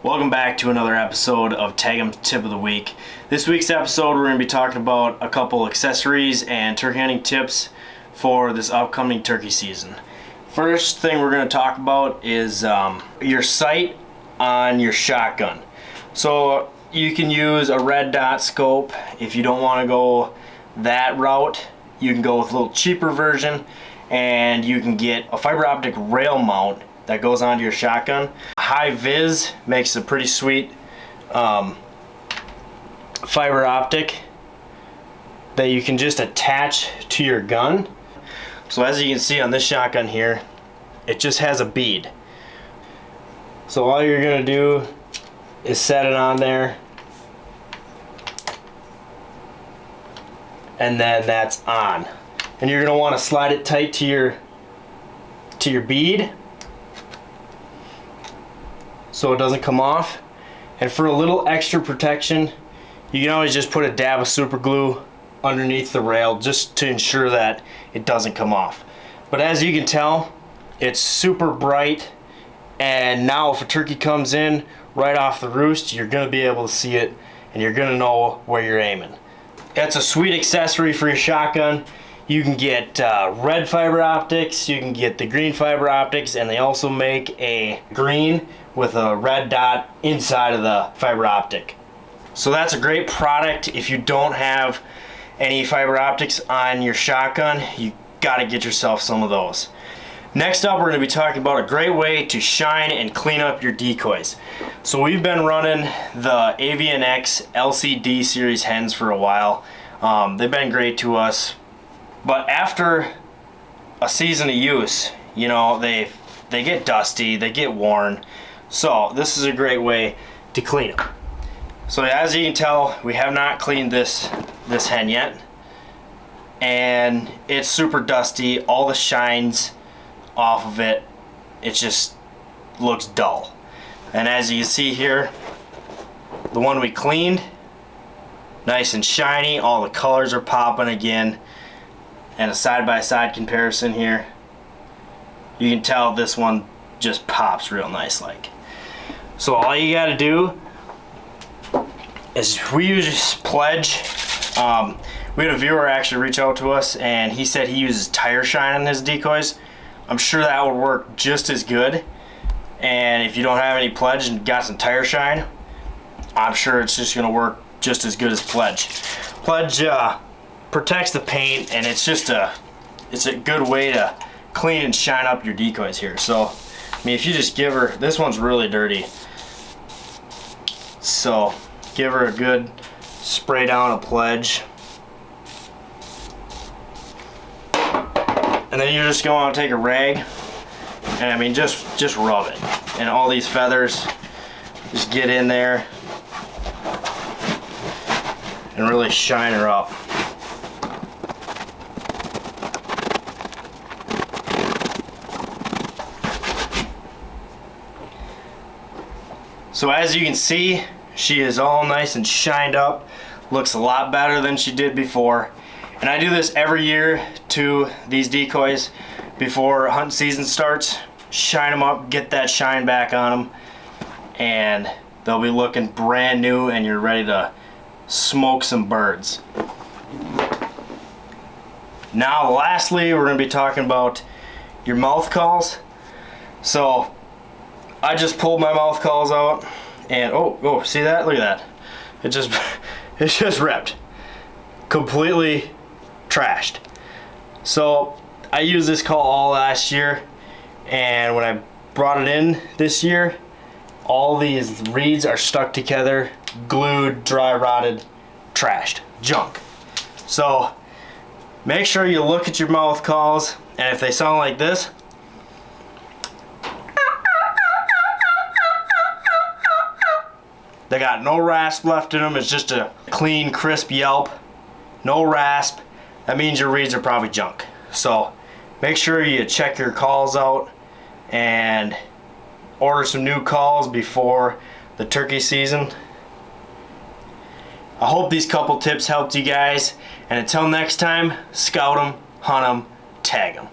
Welcome back to another episode of Tag 'em Tip of the Week. This week's episode we're going to be talking about a couple accessories and turkey hunting tips for this upcoming turkey season. First thing we're going to talk about is your sight on your shotgun. So you can use a red dot scope. If you don't want to go that route, you can go with a little cheaper version and you can get a fiber optic rail mount that goes onto your shotgun. High vis makes a pretty sweet fiber optic that you can just attach to your gun. So as you can see on this shotgun here, it just has a bead. So all you're gonna do is set it on there, and then that's on. And you're gonna want to slide it tight to your bead so it doesn't come off. And for a little extra protection, you can always just put a dab of super glue underneath the rail just to ensure that it doesn't come off. But as you can tell, it's super bright, and now if a turkey comes in right off the roost, you're gonna be able to see it and you're gonna know where you're aiming. That's a sweet accessory for your shotgun. You can get red fiber optics, you can get the green fiber optics, and they also make a green with a red dot inside of the fiber optic. So that's a great product. If you don't have any fiber optics on your shotgun, you gotta get yourself some of those. Next up, we're gonna be talking about a great way to shine and clean up your decoys. So we've been running the Avian X LCD series hens for a while. They've been great to us, but after a season of use, you know, they get dusty, they get worn. So this is a great way to clean them. So as you can tell, we have not cleaned this hen yet, and it's super dusty. All the shines off of it, it just looks dull. And as you can see here, the one we cleaned, nice and shiny, all the colors are popping again. And a side-by-side comparison here, you can tell this one just pops real nice like. So all you gotta do is, we use Pledge. We had a viewer actually reach out to us and he said he uses tire shine on his decoys. I'm sure that would work just as good. And if you don't have any Pledge and got some tire shine, I'm sure it's just gonna work just as good as Pledge. Pledge protects the paint, and it's a good way to clean and shine up your decoys here. So I mean, if you just give her, this one's really dirty, so give her a good spray down of Pledge, and then you're just going to take a rag and I mean just rub it, and all these feathers just get in there and really shine her up. So as you can see, she is all nice and shined up, looks a lot better than she did before. And I do this every year to these decoys before hunting season starts. Shine them up, get that shine back on them, and they'll be looking brand new and you're ready to smoke some birds. Now lastly, we're going to be talking about your mouth calls. So I just pulled my mouth calls out, and oh, see that? Look at that. It's just ripped. Completely trashed. So I used this call all last year, and when I brought it in this year, all these reeds are stuck together, glued, dry rotted, trashed, junk. So make sure you look at your mouth calls, and if they sound like this, they got no rasp left in them. It's just a clean, crisp yelp. No rasp. That means your reeds are probably junk. So make sure you check your calls out and order some new calls before the turkey season. I hope these couple tips helped you guys. And until next time, scout them, hunt them, tag them.